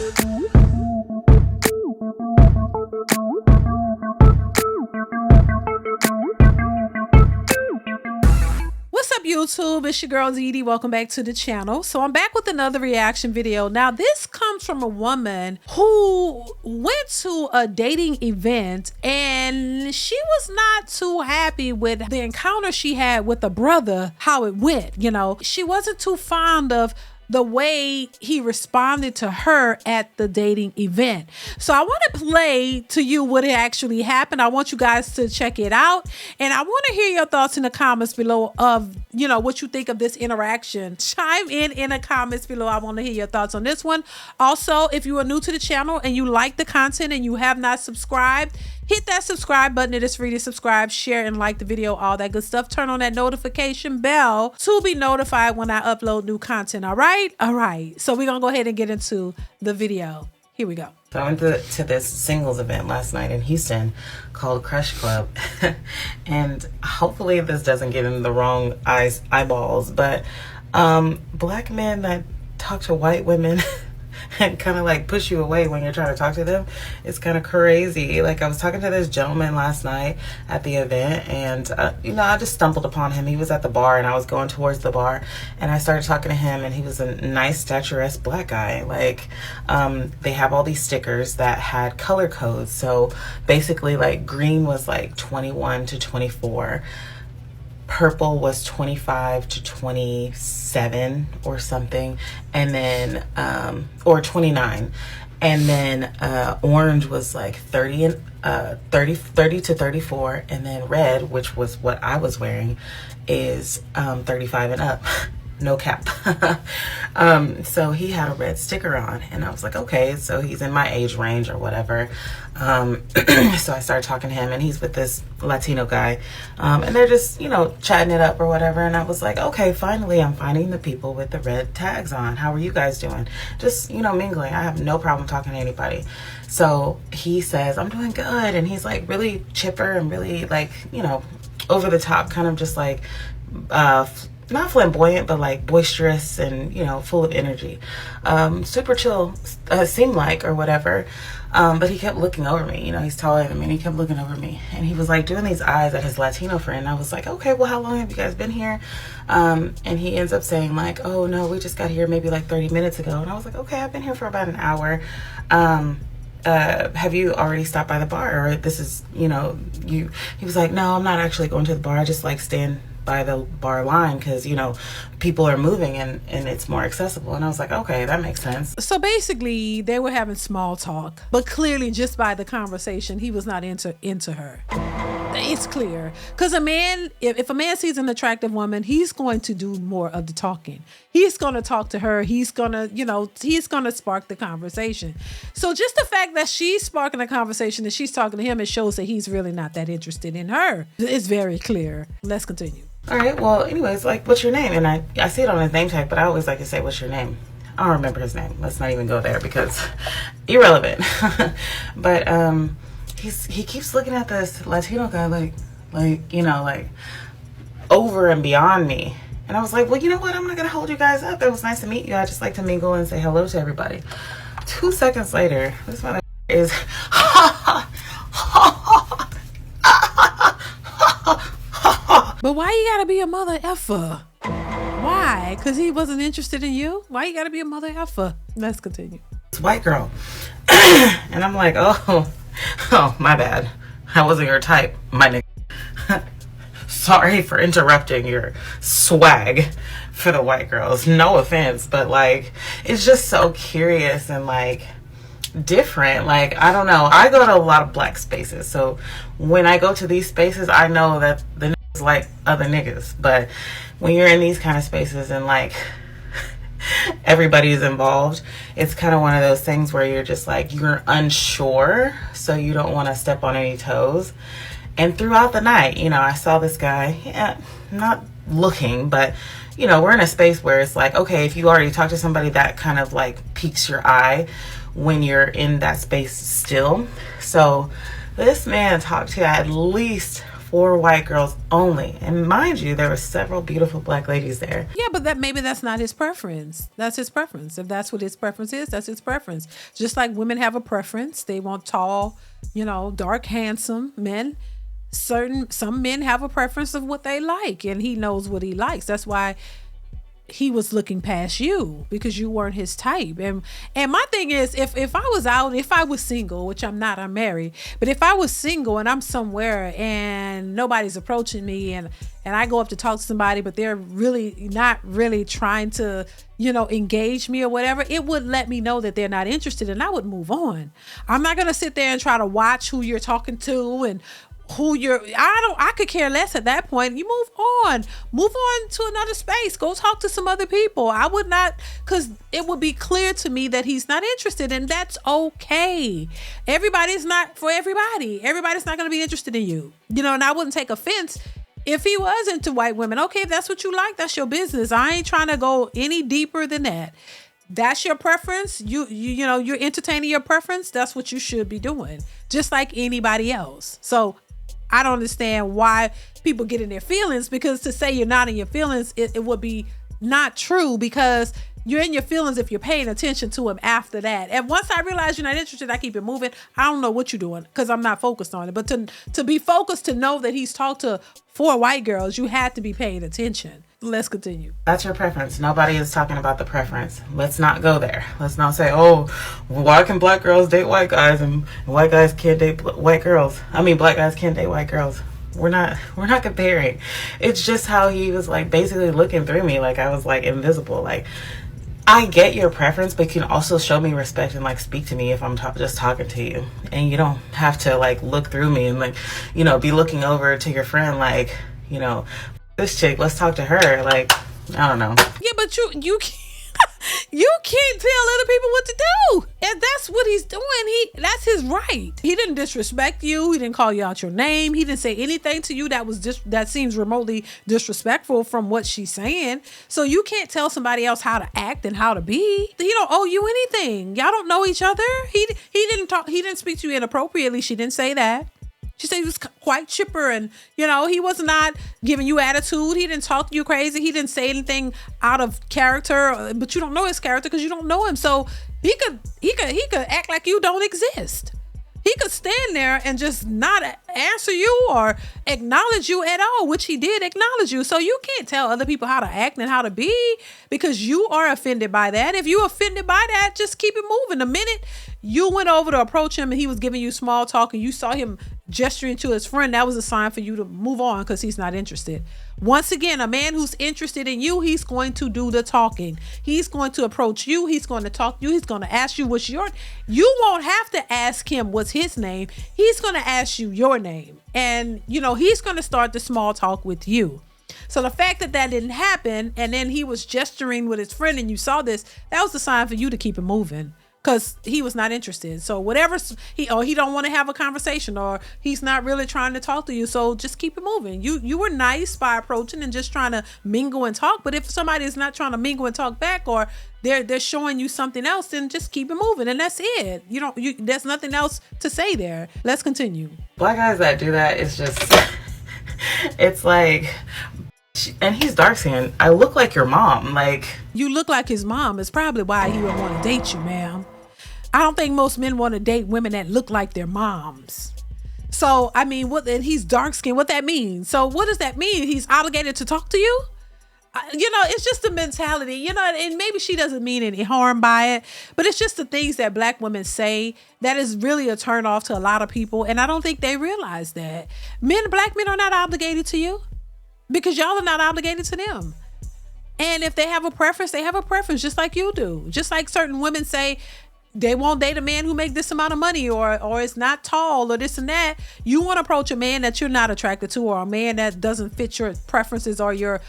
What's up, YouTube? It's your girl DeeDee. Welcome back to the channel. So I'm back with another reaction video. Now this comes from a woman who went to a dating event and she was not too happy with the encounter she had with a brother, how it went. You know, she wasn't too fond of the way he responded to her at the dating event. So I want to play to you what actually happened. I want you guys to check it out, and I want to hear your thoughts in the comments below of, you know, what you think of this interaction. Chime in the comments below. I want to hear your thoughts on this one. Also, if you are new to the channel and you like the content and you have not subscribed, hit that subscribe button. It is free to subscribe, share, and like the video, all that good stuff. Turn on that notification bell to be notified when I upload new content. All right? All right. So we're going to go ahead and get into the video. Here we go. So I went to this singles event last night in Houston called Crush Club. And hopefully this doesn't get in the wrong eyeballs, but black men that talk to white women and kind of like push you away when you're trying to talk to them, it's kind of crazy. Like, I was talking to this gentleman last night at the event, and you know, I just stumbled upon him. He was at the bar and I was going towards the bar, and I started talking to him, and he was a nice statuesque black guy. Like, they have all these stickers that had color codes. So basically, like, green was like 21 to 24, purple was 25 to 27 or something, and then or 29, and then orange was like 30 and 30 to 34, and then red, which was what I was wearing, is 35 and up. No cap. So he had a red sticker on, and I was like, okay, so he's in my age range or whatever. So I started talking to him, and he's with this Latino guy, and they're just, you know, chatting it up or whatever. And I was like, okay, finally I'm finding the people with the red tags on. How are you guys doing? Just, you know, mingling. I have no problem talking to anybody. So he says, I'm doing good, and he's like really chipper and really, like, you know, over the top, kind of just like not flamboyant, but like boisterous and, you know, full of energy. Super chill, seemed like, or whatever. But he kept looking over me. You know, he's taller than me, and he kept looking over me. And he was like doing these eyes at his Latino friend. I was like, okay, well, how long have you guys been here? And he ends up saying like, oh no, we just got here maybe like 30 minutes ago. And I was like, okay, I've been here for about an hour. Have you already stopped by the bar? Or this is, you know, he was like, no, I'm not actually going to the bar. I just like staying by the bar line because, you know, people are moving and it's more accessible. And I was like, okay, that makes sense. So basically they were having small talk, but clearly just by the conversation he was not into her. It's clear, because a man, if a man sees an attractive woman, he's going to do more of the talking. He's going to talk to her. He's going to, you know, he's going to spark the conversation. So just the fact that she's sparking a conversation and she's talking to him, it shows that he's really not that interested in her. It's very clear. Let's continue. All right, well, anyways, like, what's your name? And I see it on his name tag, but I always like to say, what's your name? I don't remember his name. Let's not even go there because irrelevant. But he keeps looking at this Latino guy like, you know, like over and beyond me. And I was like, well, you know what? I'm not going to hold you guys up. It was nice to meet you. I just like to mingle and say hello to everybody. 2 seconds later, this mother is But why you gotta be a mother effer? Why? Because he wasn't interested in you? Why you gotta be a mother effer? Let's continue. It's white girl. And I'm like, oh, my bad. I wasn't your type, my nigga. Sorry for interrupting your swag for the white girls. No offense, but like, it's just so curious and like different. Like, I don't know. I go to a lot of black spaces. So when I go to these spaces, I know that the niggas like other niggas. But when you're in these kind of spaces and like everybody's involved, it's kind of one of those things where you're just like, you're unsure, so you don't want to step on any toes. And throughout the night, you know, I saw this guy, yeah, not looking, but you know, we're in a space where it's like, okay, if you already talk to somebody, that kind of like piques your eye when you're in that space still. So this man talked to at least for white girls only. And mind you, there were several beautiful black ladies there. Yeah, but maybe that's not his preference. That's his preference. If that's what his preference is, that's his preference. Just like women have a preference. They want tall, dark, handsome men. Some men have a preference of what they like, and he knows what he likes. That's why he was looking past you, because you weren't his type. And my thing is, if I was single, which I'm not, I'm married, but if I was single and I'm somewhere and nobody's approaching me, and I go up to talk to somebody, but they're really not really trying to, engage me or whatever, it would let me know that they're not interested, and I would move on. I'm not going to sit there and try to watch who you're talking to and I could care less at that point. You move on to another space, go talk to some other people. I would not, because it would be clear to me that he's not interested, and that's okay. Everybody's not for everybody. Everybody's not going to be interested in you, and I wouldn't take offense if he was into white women. Okay, if that's what you like, that's your business. I ain't trying to go any deeper than that. That's your preference. You're entertaining your preference. That's what you should be doing, just like anybody else. So I don't understand why people get in their feelings, because to say you're not in your feelings, it would be not true, because you're in your feelings if you're paying attention to him after that. And once I realize you're not interested, I keep it moving. I don't know what you're doing, because I'm not focused on it. But to be focused, to know that he's talked to 4 white girls, you had to be paying attention. Let's continue. That's your preference. Nobody is talking about the preference. Let's not go there. Let's not say, oh, why can black girls date white guys and white guys can't date white girls? I mean, black guys can't date white girls. We're not comparing. It's just how he was like basically looking through me like I was like invisible. Like, I get your preference, but you can also show me respect and like speak to me if I'm just talking to you. And you don't have to like look through me and like, be looking over to your friend like, this chick, let's talk to her. Like, I don't know. Yeah, but you can't, you can't tell other people what to do. And that's what he's doing. That's his right. He didn't disrespect you. He didn't call you out your name. He didn't say anything to you that seems remotely disrespectful from what she's saying. So you can't tell somebody else how to act and how to be. He don't owe you anything. Y'all don't know each other. He didn't speak to you inappropriately. She didn't say that. She said he was quite chipper, and he was not giving you attitude. He didn't talk to you crazy. He didn't say anything out of character, but you don't know his character because you don't know him. So he could act like you don't exist. He could stand there and just not answer you or acknowledge you at all, which he did acknowledge you. So you can't tell other people how to act and how to be, because you are offended by that. If you're offended by that, just keep it moving. The minute you went over to approach him and he was giving you small talk and you saw him gesturing to his friend, that was a sign for you to move on, because he's not interested. Once again, a man who's interested in you, he's going to do the talking. He's going to approach you. He's going to talk to you. He's going to ask you you won't have to ask him what's his name. He's going to ask you your name. And, he's going to start the small talk with you. So the fact that didn't happen, and then he was gesturing with his friend and you saw this, that was a sign for you to keep it moving. Because he was not interested. So whatever, he don't want to have a conversation, or he's not really trying to talk to you. So just keep it moving. You were nice by approaching and just trying to mingle and talk. But if somebody is not trying to mingle and talk back, or they're showing you something else, then just keep it moving. And that's it. There's nothing else to say there. Let's continue. Black guys that do that is just, it's like, and he's dark skinned. I look like your mom. Like, you look like his mom. It's probably why he would want to date you, ma'am. I don't think most men want to date women that look like their moms. So, I mean, and he's dark skinned. What that means? So what does that mean? He's obligated to talk to you? It's just a mentality, and maybe she doesn't mean any harm by it, but it's just the things that black women say that is really a turn off to a lot of people. And I don't think they realize that black men are not obligated to you, because y'all are not obligated to them. And if they have a preference, they have a preference, just like you do. Just like certain women say they won't date a man who make this amount of money, or is not tall, or this and that. You want to approach a man that you're not attracted to, or a man that doesn't fit your preferences or your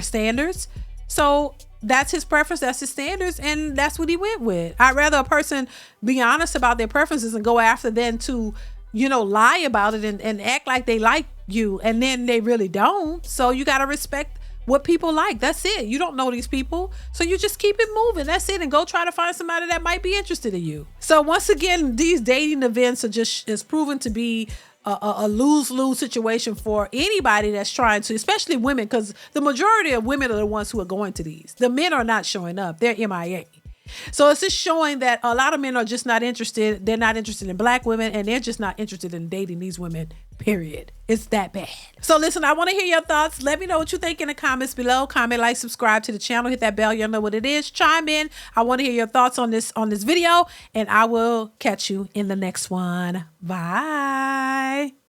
standards. So that's his preference, that's his standards, and that's what he went with. I'd rather a person be honest about their preferences and go after than to lie about it and act like they like you and then they really don't. So you got to respect what people like. That's it. You don't know these people, so you just keep it moving. That's it. And go try to find somebody that might be interested in you. So once again, these dating events is proven to be a lose-lose situation for anybody that's trying to, especially women, because the majority of women are the ones who are going to these. The men are not showing up. They're MIA. So it's just showing that a lot of men are just not interested. They're not interested in black women, and they're just not interested in dating these women, period. It's that bad. So listen, I want to hear your thoughts. Let me know what you think in the comments below. Comment, like, subscribe to the channel, hit that bell. You'll know what it is. Chime in. I want to hear your thoughts on this video, and I will catch you in the next one. Bye.